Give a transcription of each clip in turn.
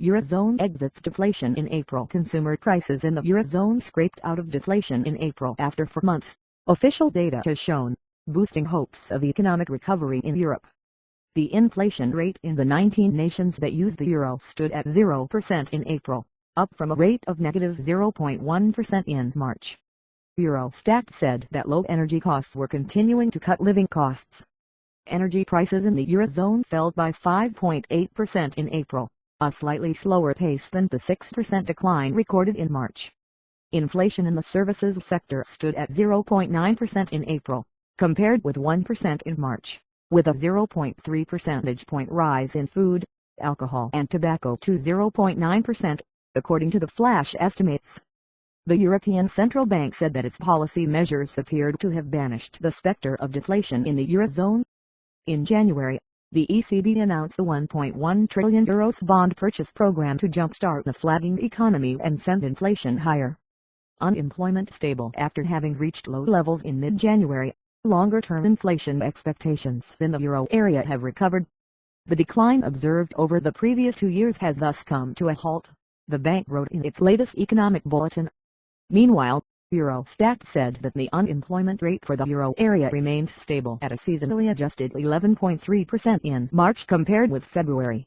Eurozone exits deflation in April. Consumer prices in the Eurozone scraped out of deflation in April after 4 months, official data has shown, boosting hopes of economic recovery in Europe. The inflation rate in the 19 nations that use the euro stood at 0% in April, up from a rate of negative 0.1% in March. Eurostat said that low energy costs were continuing to cut living costs. Energy prices in the Eurozone fell by 5.8% in April, a slightly slower pace than the 6% decline recorded in March. Inflation in the services sector stood at 0.9% in April, compared with 1% in March, with a 0.3 percentage point rise in food, alcohol and tobacco to 0.9%, according to the flash estimates. The European Central Bank said that its policy measures appeared to have banished the spectre of deflation in the Eurozone. In January, the ECB announced the €1.1 trillion bond purchase program to jumpstart the flagging economy and send inflation higher. Unemployment stable after having reached low levels in mid-January, longer-term inflation expectations in the euro area have recovered. The decline observed over the previous 2 years has thus come to a halt, the bank wrote in its latest economic bulletin. Meanwhile, Eurostat said that the unemployment rate for the euro area remained stable at a seasonally adjusted 11.3% in March compared with February.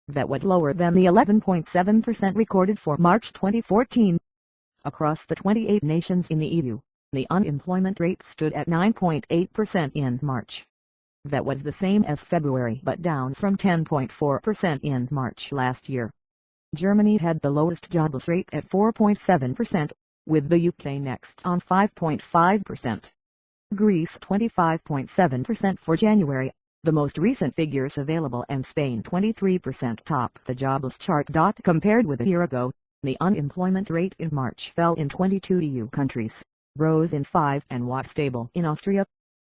That was lower than the 11.7% recorded for March 2014. Across the 28 nations in the EU, the unemployment rate stood at 9.8% in March. That was the same as February but down from 10.4% in March last year. Germany had the lowest jobless rate at 4.7%. With the UK next on 5.5%. Greece 25.7% for January, the most recent figures available, and Spain 23% top the jobless chart. Compared with a year ago, the unemployment rate in March fell in 22 EU countries, rose in 5 and was stable in Austria.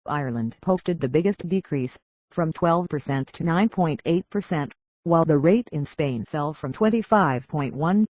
Ireland posted the biggest decrease, from 12% to 9.8%, while the rate in Spain fell from 25.1%